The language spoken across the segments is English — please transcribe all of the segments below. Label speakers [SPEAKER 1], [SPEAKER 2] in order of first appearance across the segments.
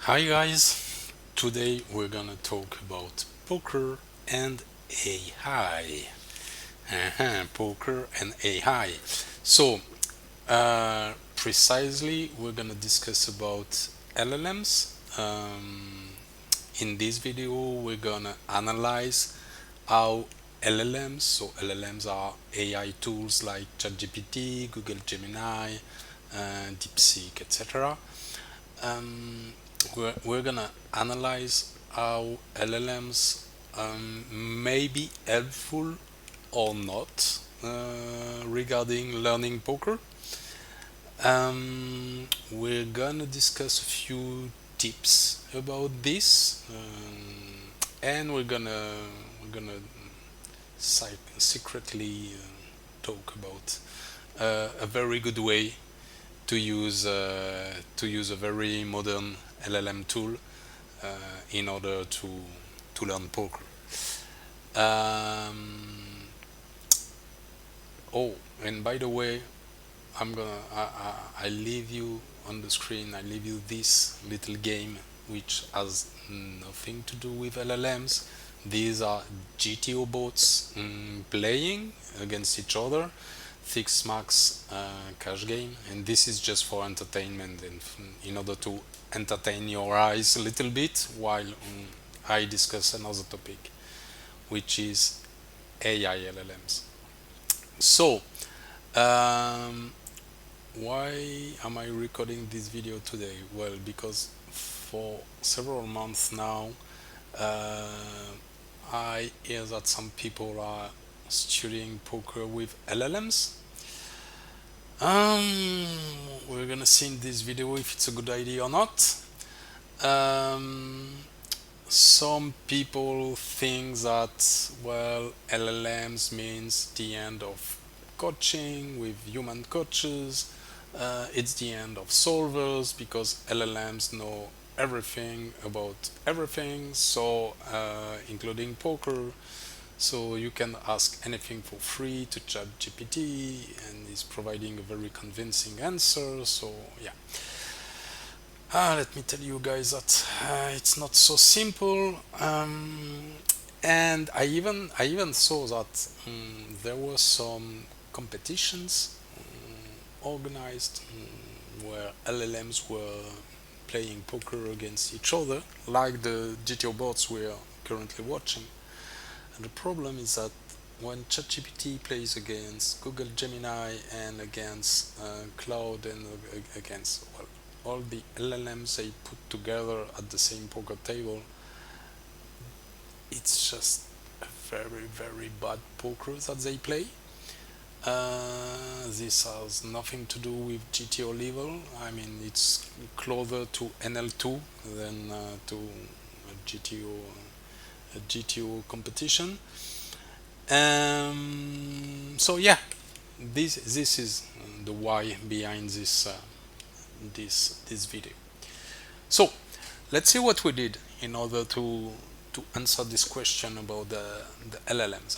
[SPEAKER 1] Hi guys, today we're gonna talk about poker and AI. Poker and AI. So, precisely, we're gonna discuss about LLMs. In this video, we're gonna analyze how LLMs, so LLMs are AI tools like ChatGPT, Google Gemini, DeepSeek, etc. um, we're gonna analyze how LLMs may be helpful or not regarding learning poker. We're gonna discuss a few tips about this, and we're gonna secretly talk about a very good way to use a very modern LLM tool uh, in order to learn poker. Um, oh, and by the way, I leave you on the screen. I leave you this little game which has nothing to do with LLMs. These are GTO bots playing against each other, fixed max cash game, and this is just for entertainment and in order to entertain your eyes a little bit while I discuss another topic, which is AI LLMs. So, um, why am I recording this video today? Well, because for several months now, uh, I hear that some people are studying poker with LLMs. Um, we're gonna see in this video if it's a good idea or not. Um, some people think that, well, LLMs means the end of coaching with human coaches. It's the end of solvers because LLMs know everything about everything, so including poker. So you can ask anything for free to ChatGPT, and it's providing a very convincing answer. So yeah, let me tell you guys that it's not so simple. And I even saw that there were some competitions organized where LLMs were playing poker against each other, like the GTO bots we are currently watching. And the problem is that when ChatGPT plays against Google Gemini and against Cloud and against, well, all the LLMs they put together at the same poker table, it's just a very, very bad poker that they play. This has nothing to do with GTO level. I mean, it's closer to NL2 than to a GTO competition. So yeah, this is the why behind this video. So let's see what we did in order to answer this question about the LLMs.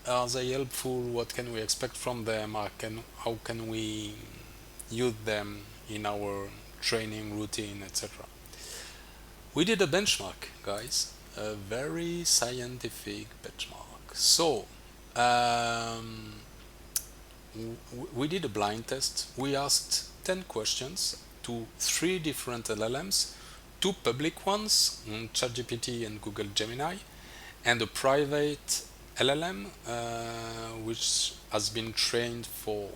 [SPEAKER 1] Are they helpful? What can we expect from them? How can we use them in our training routine, etc. We did a benchmark, guys, a very scientific benchmark. So um, we did a blind test. We asked 10 questions to 3 different LLMs, 2 public ones, ChatGPT and Google Gemini, and a private LLM, which has been trained for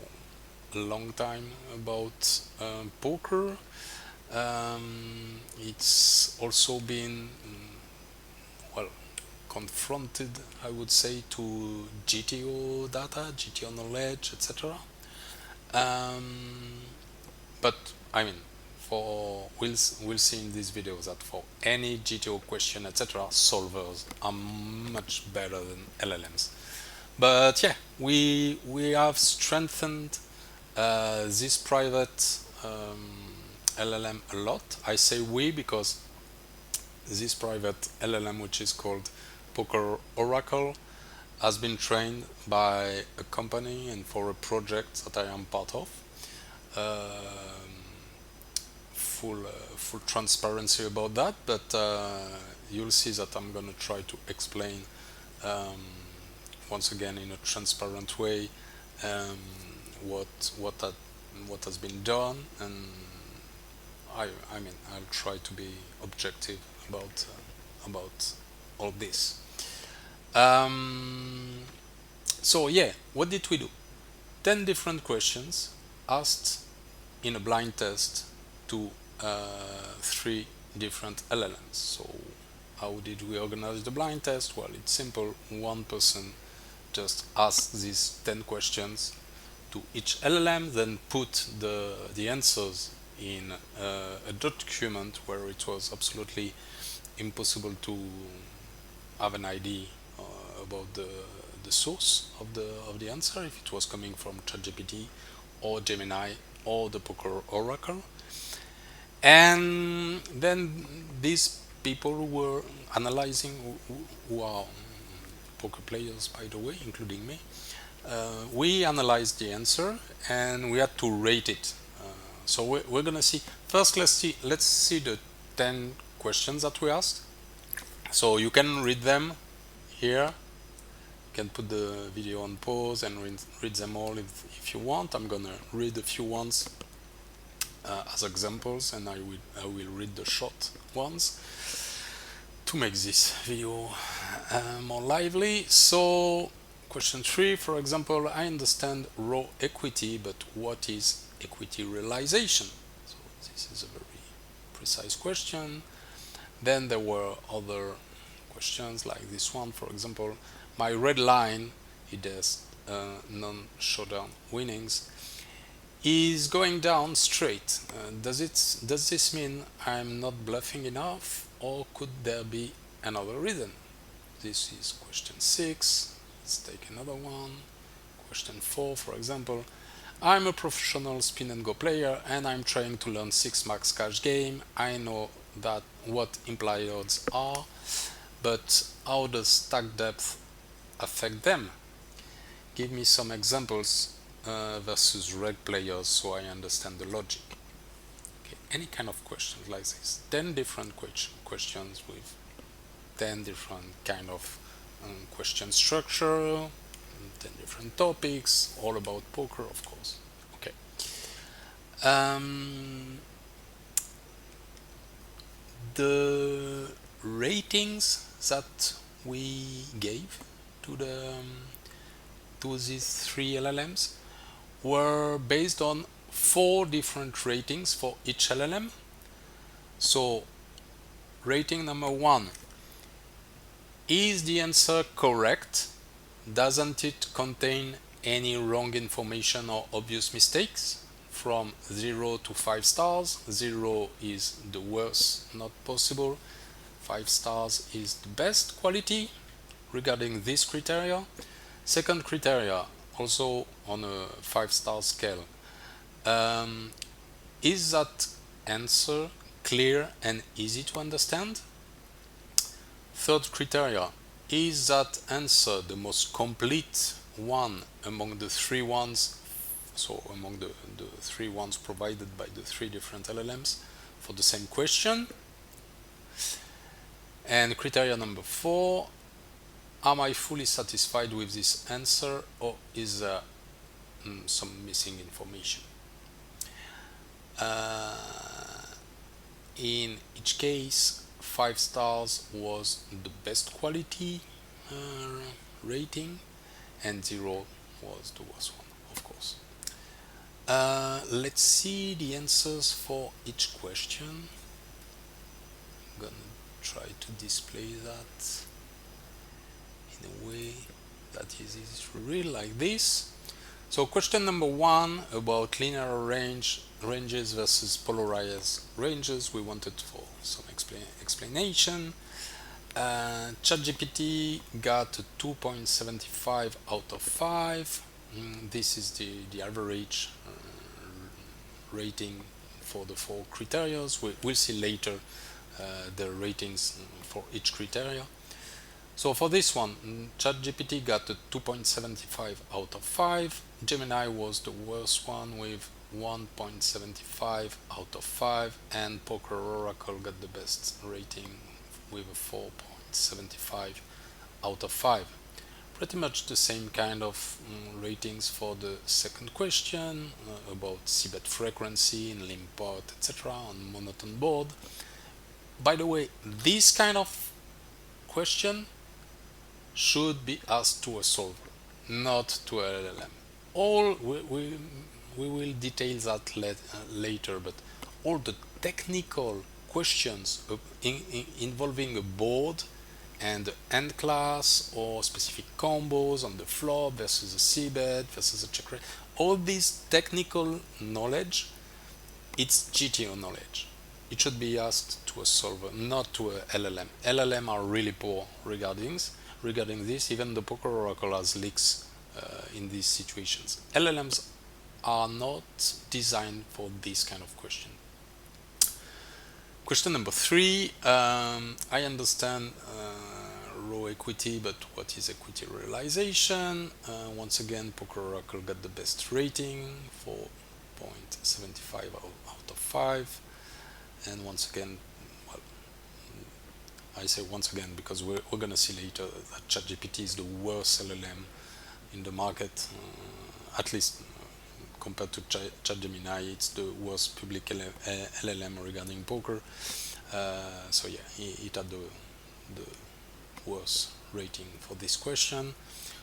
[SPEAKER 1] a long time about poker. It's also been, well, confronted, I would say, to GTO data, GTO knowledge, etc. Um, but I mean, we'll see in this video that for any GTO question, etc., solvers are much better than LLMs. But yeah, we have strengthened this private LLM a lot. I say we because this private LLM, which is called Poker Oracle, has been trained by a company and for a project that I am part of. full transparency about that, but you'll see that I'm gonna try to explain um, once again in a transparent way um, what has been done, and I mean I'll try to be objective about all this. Um, so yeah, what did we do? 10 different questions asked in a blind test to three different LLMs. So how did we organize the blind test? Well, it's simple. One person just asks these 10 questions to each LLM, then put the answers in a document where it was absolutely impossible to have an idea about the source of the answer, if it was coming from ChatGPT or Gemini or the Poker Oracle. And then these people who were analyzing, who are poker players, by the way, including me, we analyzed the answer and we had to rate it. So we're gonna see first. Let's see the 10 questions that we asked. So you can read them here. You can put the video on pause and read them all if you want. I'm gonna read a few ones as examples, and I will read the short ones to make this video more lively. So question 3, for example, I understand raw equity, but what is equity realization? So this is a very precise question. Then there were other questions like this one, for example, my red line, it has non-showdown winnings, is going down straight. Does this mean I'm not bluffing enough, or could there be another reason? This is question 6. Let's take another one. Question 4, for example, I'm a professional spin and go player and I'm trying to learn 6 max cash game. I know that what implied odds are, but how does stack depth affect them? Give me some examples versus reg players so I understand the logic. Okay, any kind of questions like this. 10 different questions with 10 different kind of question structure, 10 different topics, all about poker, of course. Okay. The ratings that we gave to these three LLMs were based on 4 different ratings for each LLM. So rating number 1, is the answer correct? Doesn't it contain any wrong information or obvious mistakes? From 0 to 5 stars. 0 is the worst, not possible. 5 stars is the best quality regarding this criteria. Second criteria, also on a 5-star scale. Is that answer clear and easy to understand? Third criteria, is that answer the most complete one among the 3 ones, so among the 3 ones provided by the 3 different LLMs for the same question? And criteria number 4, am I fully satisfied with this answer, or is there some missing information? In each case, 5 stars was the best quality rating, and 0 was the worst one, of course. Let's see the answers for each question. I'm gonna try to display that in a way that is easy to read, like this. So question number 1 about linear ranges versus polarized ranges. We wanted for some explanation. ChatGPT got a 2.75 out of 5. This is the average rating for the 4 criteria. We'll see later the ratings for each criteria. So for this one, ChatGPT got a 2.75 out of 5. Gemini was the worst one with 1.75 out of 5, and Poker Oracle got the best rating with a 4.75 out of 5. Pretty much the same kind of ratings for the second question about seabed frequency in limp pot, etc. on monotone board. By the way, this kind of question should be asked to a solver, not to a LLM. All we will detail that later, but all the technical questions involving a board and the end class or specific combos on the flop versus a seabed versus a check raise, all this technical knowledge, it's GTO knowledge. It should be asked to a solver, not to a LLM. LLM are really poor regarding this. Even the Poker Oracle has leaks in these situations. LLMs are not designed for this kind of question. Question number 3. I understand raw equity, but what is equity realization? Once again, Poker Oracle got the best rating, 4.75 out of 5. And once again, well, I say once again because we're going to see later that ChatGPT is the worst LLM in the market, at least compared to ChatGemini. It's the worst public LLM regarding poker. So yeah, it had the worst rating for this question.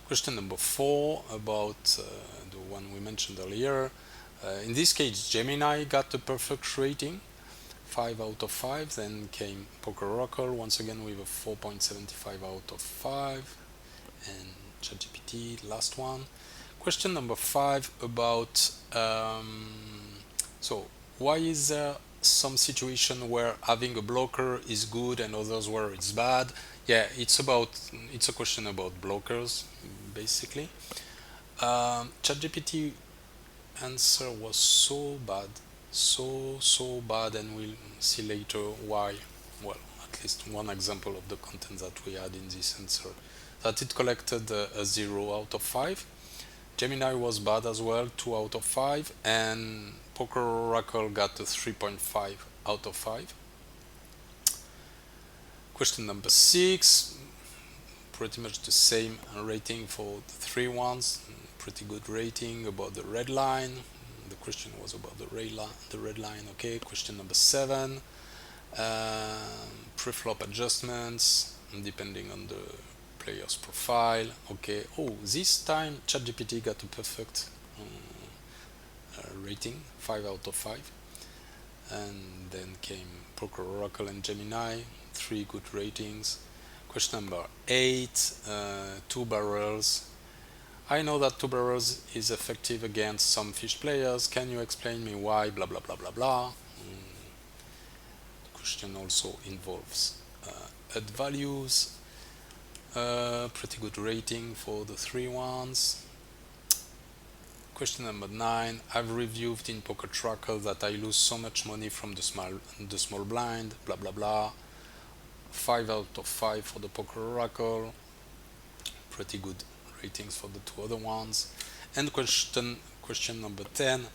[SPEAKER 1] Question number 4 about the one we mentioned earlier. In this case, Gemini got the perfect rating, 5 out of 5. Then came Poker Oracle, once again with a 4.75 out of 5, and ChatGPT, last one. Question number 5 about so why is there some situation where having a blocker is good and others where it's bad? Yeah, it's a question about blockers basically. ChatGPT answer was so bad, so bad, and we'll see later why. Well, at least one example of the content that we had in this answer, that it collected a 0 out of 5. Gemini was bad as well, 2 out of 5, and Poker Oracle got a 3.5 out of 5. Question number 6, pretty much the same rating for the 3 ones, pretty good rating about the red line. The question was about the red line. Okay, question number 7, pre-flop adjustments depending on the player's profile. Okay, oh, this time ChatGPT got a perfect rating, 5 out of 5. And then came Poker Oracle and Gemini, 3 good ratings. Question number 8, 2 barrels. I know that 2 barrels is effective against some fish players. Can you explain me why? Blah blah blah blah blah. The question also involves add values. Pretty good rating for the 3 ones. Question number 9. I've reviewed in Poker Tracker that I lose so much money from the small blind. Blah blah blah. 5 out of 5 for the Poker Oracle. Pretty good ratings for the 2 other ones. And question number 10.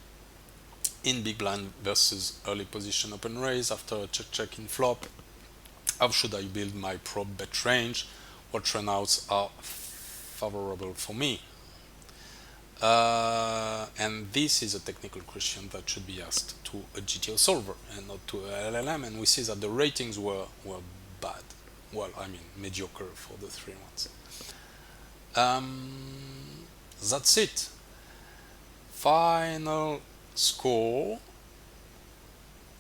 [SPEAKER 1] In big blind versus early position open raise after a check in flop, how should I build my prop bet range? What runouts are favorable for me? And this is a technical question that should be asked to a GTO solver and not to a LLM. And we see that the ratings were bad. Well, I mean mediocre for the 3 ones. That's it. Final score.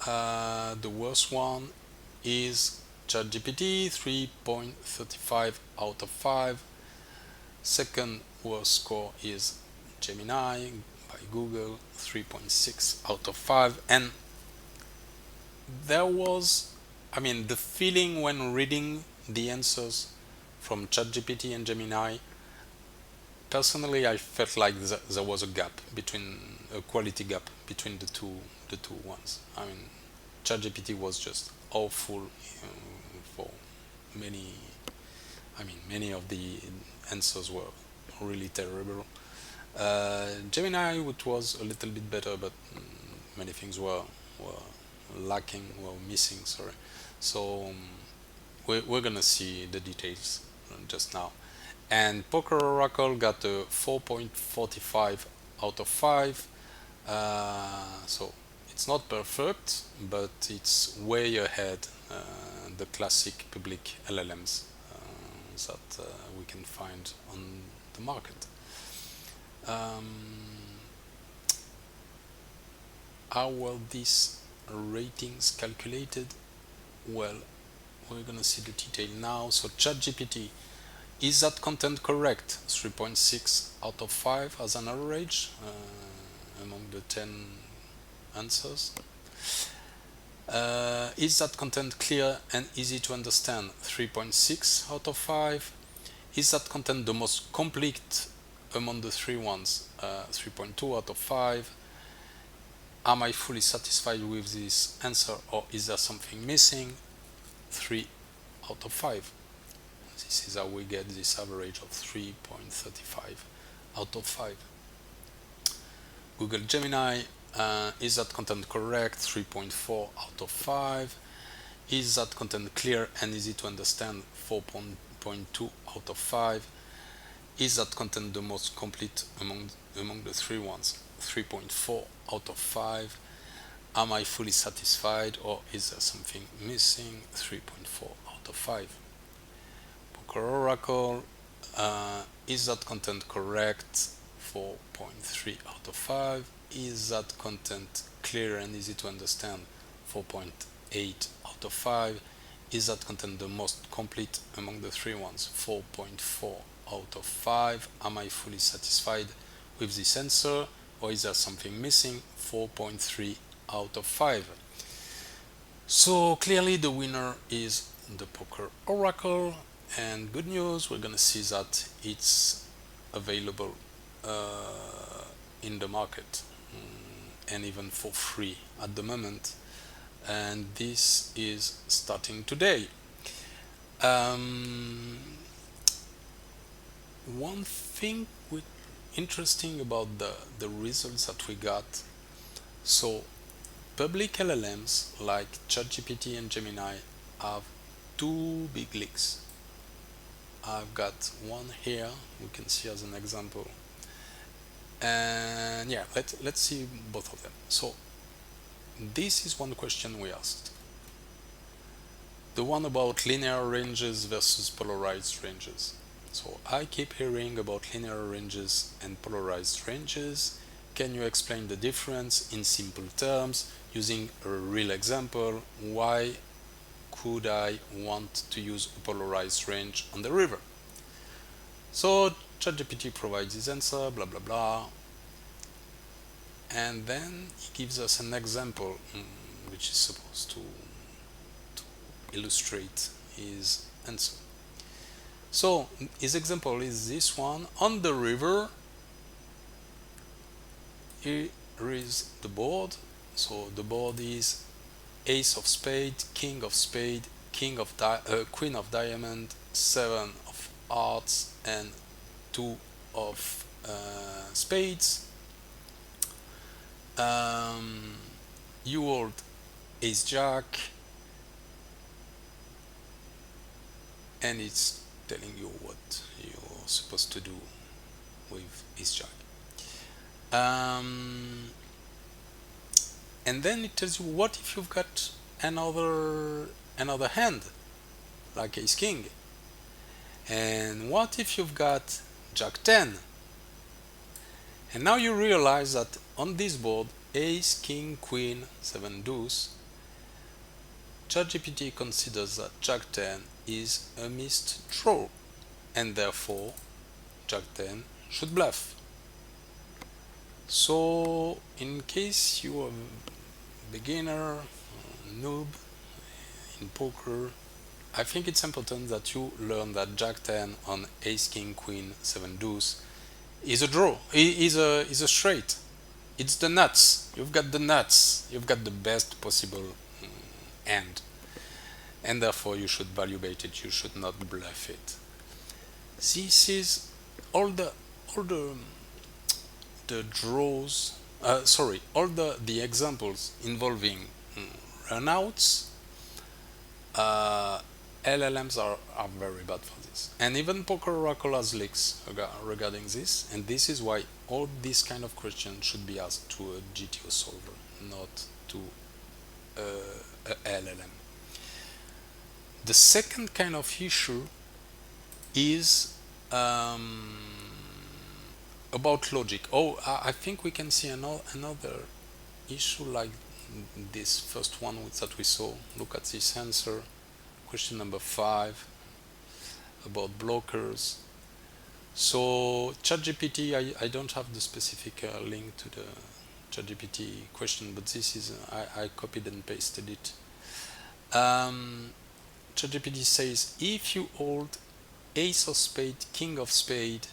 [SPEAKER 1] The worst one is ChatGPT, 3.35 out of 5. Second worst score is Gemini by Google, 3.6 out of 5. And there was, I mean, the feeling when reading the answers from ChatGPT and Gemini, personally I felt like there was a quality gap between the two ones. I mean, ChatGPT was just awful for many of the answers were really terrible. Gemini, which was a little bit better, but many things were lacking, were missing. Sorry. So we're gonna see the details just now. And Poker Oracle got a 4.45 out of 5. So it's not perfect, but it's way ahead the classic public LLMs that we can find on the market. How were these ratings calculated? Well, we're gonna see the detail now. So ChatGPT, is that content correct? 3.6 out of 5 as an average among the 10 answers. Is that content clear and easy to understand? 3.6 out of 5. Is that content the most complete among the 3 ones? 3.2 out of 5. Am I fully satisfied with this answer, or is there something missing? 3 out of 5. This is how we get this average of 3.35 out of 5. Google Gemini, is that content correct? 3.4 out of 5. Is that content clear and easy to understand? 4.2 out of 5. Is that content the most complete among the 3 ones? 3.4 out of 5. Am I fully satisfied, or is there something missing? 3.4 out of 5. Poker Oracle, is that content correct? 4.3 out of 5. Is that content clear and easy to understand? 4.8 out of 5. Is that content the most complete among the 3 ones? 4.4 out of 5. Am I fully satisfied with this answer, or is there something missing? 4.3 out of 5. So clearly the winner is the Poker Oracle, and good news, we're gonna see that it's available in the market, and even for free at the moment, and this is starting today. One thing interesting about the results that we got, so public LLMs like ChatGPT and Gemini have 2 big leaks. I've got one here we can see as an example, and yeah, let's see both of them. So this is one question we asked, the one about linear ranges versus polarized ranges. So I keep hearing about linear ranges and polarized ranges. Can you explain the difference in simple terms using a real example? Why could I want to use a polarized range on the river? So ChatGPT provides his answer, blah blah blah, and then he gives us an example which is supposed to illustrate his answer. So his example is this one. On the river, here is the board. So the board is ace of spade, king of spade, queen of diamond, 7 of hearts, and 2 of spades. You hold ace jack, and it's telling you what you're supposed to do with ace jack. And then it tells you, what if you've got another hand like ace king, and what if you've got jack 10? And now you realize that on this board, ace king queen 7 deuce, ChatGPT considers that jack 10 is a missed draw, and therefore jack 10 should bluff. So in case you are a beginner, noob in poker, I think it's important that you learn that jack 10 on ace king queen 7 deuce is a draw, is a straight. It's the nuts. You've got the nuts. You've got the best possible hand, and therefore you should value bait it. You should not bluff it. This is all the the draws, all the examples involving runouts, uh, LLMs are very bad for this. And even Poker Oracle has leaks regarding this, and this is why all these kind of questions should be asked to a GTO solver, not to a LLM. The second kind of issue is about logic. Oh, I think we can see another issue like this first one that we saw. Look at this answer, question number 5 about blockers. So ChatGPT, I don't have the specific link to the ChatGPT question, but this is I copied and pasted it. ChatGPT says if you hold ace of spade, king of spade,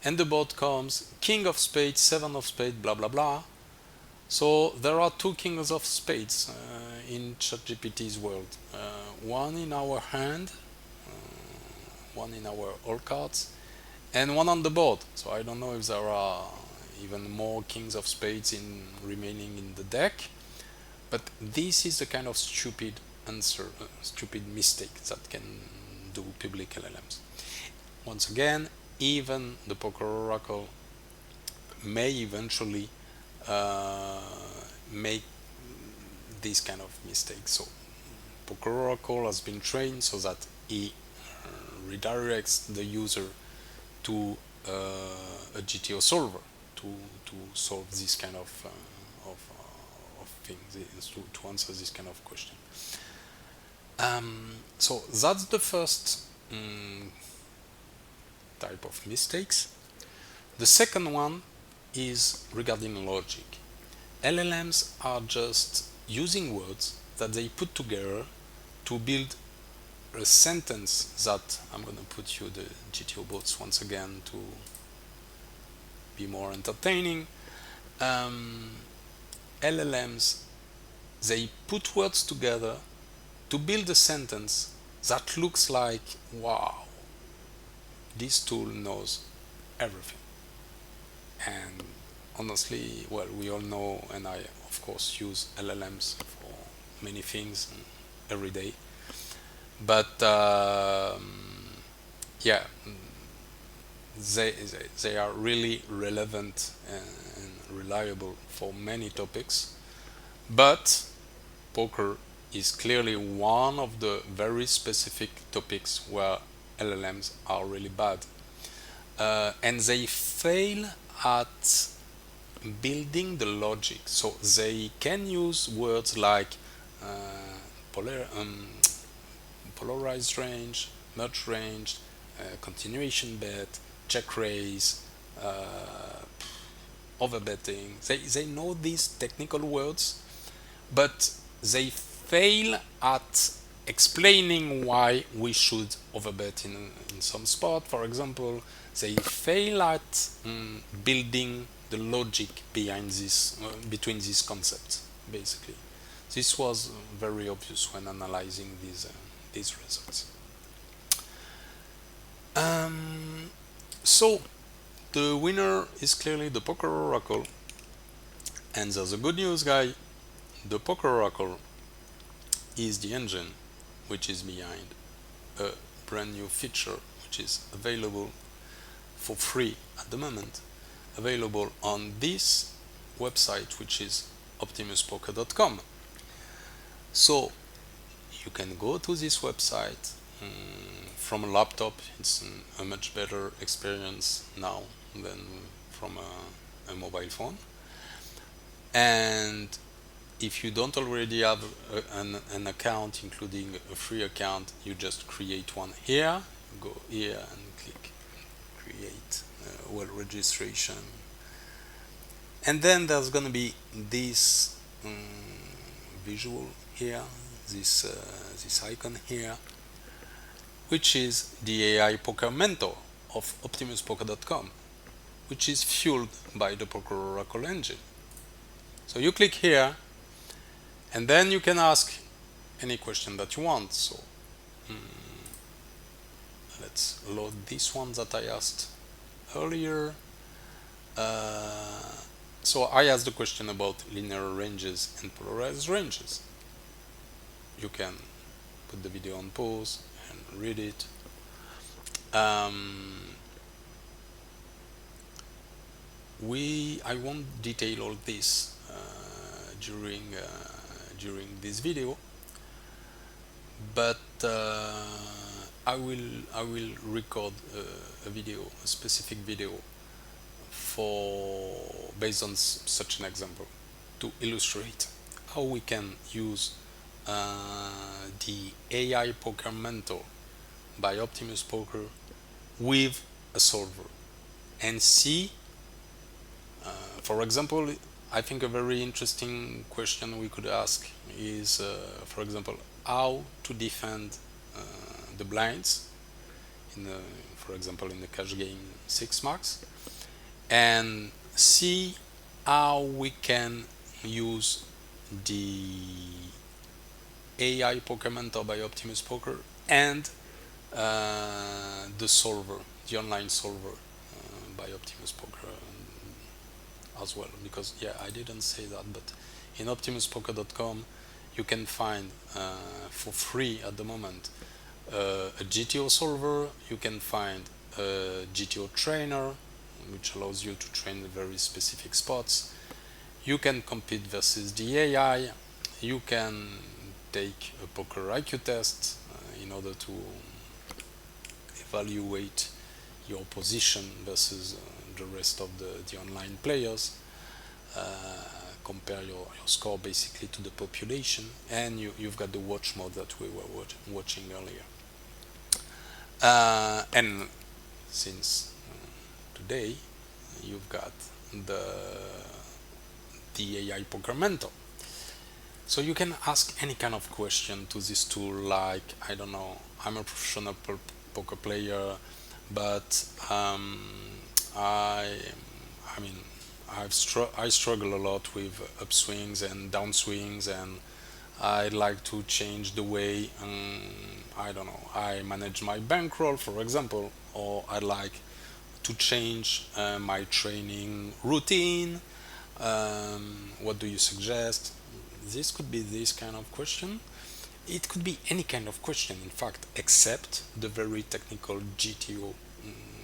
[SPEAKER 1] and the board comes king of spades, seven of spades, blah blah blah. So there are two kings of spades in ChatGPT's world. One in our hand, one in our all cards, and one on the board. So I don't know if there are even more kings of spades in remaining in the deck. But this is the kind of stupid answer, stupid mistake that can do public LLMs. Once again, even the Poker Oracle may eventually make this kind of mistakes. So Poker Oracle has been trained so that he redirects the user to a GTO solver to solve this kind of things, to answer this kind of question. So that's the first type of mistakes. The second one is regarding logic. LLMs are just using words that they put together to build a sentence that I'm going to put you the GTO bots once again to be more entertaining. LLMs, they put words together to build a sentence that looks like, wow, this tool knows everything. And honestly, well, we all know, and I of course use LLMs for many things every day, but yeah, they are really relevant and reliable for many topics, but poker is clearly one of the very specific topics where LLMs are really bad, and they fail at building the logic. So they can use words like polarized range, merge range, continuation bet, check raise, overbetting. They know these technical words, but they fail at explaining why we should overbet in some spot. For example, they fail at building the logic behind this, between these concepts. Basically, this was very obvious when analyzing these results. So the winner is clearly the Poker Oracle, and there's a good news, guy. The Poker Oracle is the engine which is behind a brand new feature which is available for free at the moment, available on this website, which is OptimusPoker.com. So you can go to this website from a laptop. It's a much better experience now than from a mobile phone. And if you don't already have an account, including a free account, you just create one here. Go here and click create registration, and then there's going to be this visual here, this icon here, which is the AI Poker Mentor of OptimusPoker.com, which is fueled by the Poker Oracle engine. So you click here, and then you can ask any question that you want. So let's load this one that I asked earlier. Uh, so I asked the question about linear ranges and polarized ranges. You can put the video on pause and read it. Um, I won't detail all this during this video, but I will record a video, a specific video for based on such an example to illustrate how we can use the AI poker mentor by Optimus Poker with a solver and see, for example, I think a very interesting question we could ask is, for example, how to defend the blinds in the, for example, in the cash game 6 marks, and see how we can use the AI Poker Mentor by Optimus Poker and the solver, the online solver by Optimus Poker as well. Because yeah, I didn't say that, but in OptimusPoker.com you can find for free at the moment a GTO solver. You can find a GTO trainer, which allows you to train very specific spots. You can compete versus the AI. You can take a poker IQ test in order to evaluate your position versus the rest of the online players. Compare your score basically to the population, and you've got the watch mode that we were watching earlier. And since today you've got the AI Poker Mentor. So you can ask any kind of question to this tool, like, I don't know, I'm a professional poker player, but I mean, I struggle a lot with upswings and downswings, and I'd like to change the way I don't know, I manage my bankroll, for example, or I'd like to change my training routine. What do you suggest? This could be this kind of question. It could be any kind of question, in fact, except the very technical GTO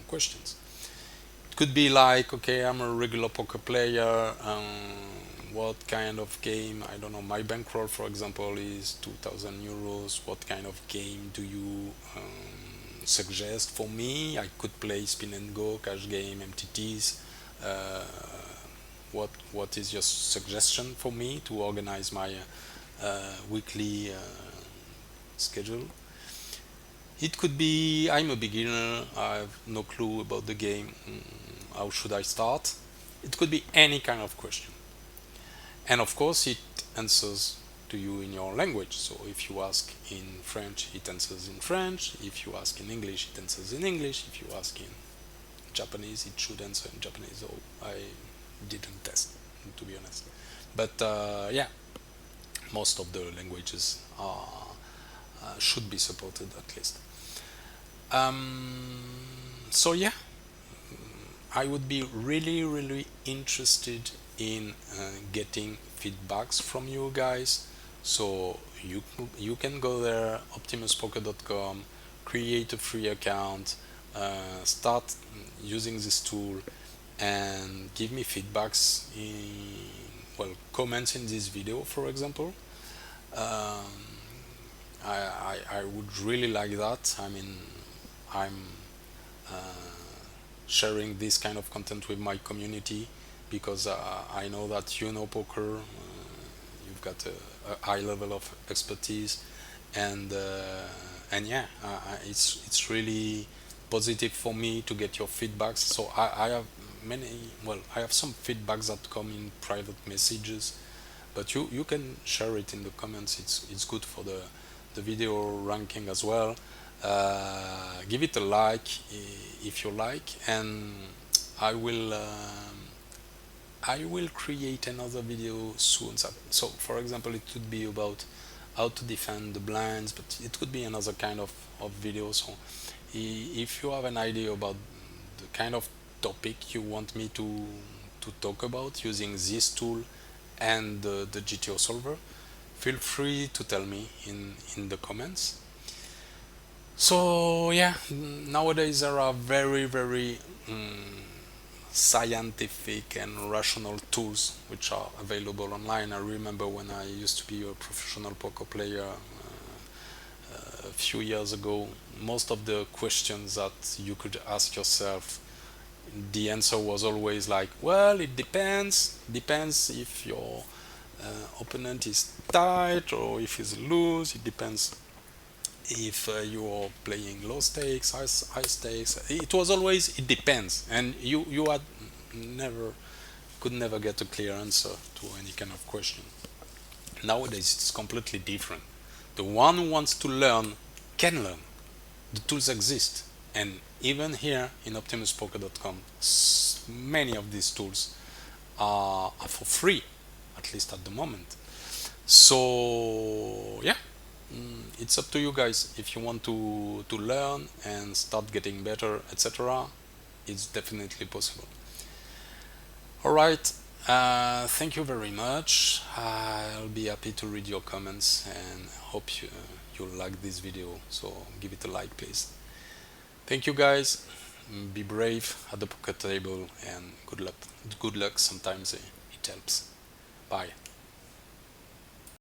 [SPEAKER 1] questions. It could be like, okay, I'm a regular poker player. What kind of game? I don't know. My bankroll, for example, is 2,000 euros. What kind of game do you suggest for me? I could play spin and go, cash game, MTTs. Uh, what is your suggestion for me to organize my weekly schedule? It could be, I'm a beginner, I have no clue about the game, how should I start? It could be any kind of question, and of course it answers to you in your language. So if you ask in French, it answers in French. If you ask in English, it answers in English. If you ask in Japanese, it should answer in Japanese. So I didn't test, to be honest, but yeah, most of the languages are should be supported at least. So yeah, I would be really interested in getting feedbacks from you guys. So you can go there, optimuspoker.com, create a free account, start using this tool, and give me feedbacks in, well, comments in this video, for example. I would really like that. I mean, I'm sharing this kind of content with my community because I know that you know poker, you've got a high level of expertise, and yeah, it's really positive for me to get your feedbacks. So I have I have some feedbacks that come in private messages, but you can share it in the comments. It's good for the video ranking as well. Give it a like if you like, and I will I will create another video soon. So for example, it could be about how to defend the blinds, but it could be another kind of video. So if you have an idea about the kind of topic you want me to talk about using this tool and the GTO solver, feel free to tell me in the comments. So yeah, nowadays there are very scientific and rational tools which are available online. I remember when I used to be a professional poker player a few years ago, most of the questions that you could ask yourself, the answer was always like, well, it depends if your opponent is tight or if he's loose. It depends if you're playing low stakes, high stakes. It was always it depends, and you had never could never get a clear answer to any kind of question. Nowadays it's completely different. The one who wants to learn can learn. The tools exist, and even here in OptimusPoker.com, many of these tools are for free, at least at the moment. So yeah, it's up to you guys. If you want to learn and start getting better, etc., it's definitely possible. All right. Thank you very much. I'll be happy to read your comments and hope you like this video. So give it a like, please. Thank you, guys. Be brave at the poker table and good luck. Good luck. Sometimes it helps. Bye.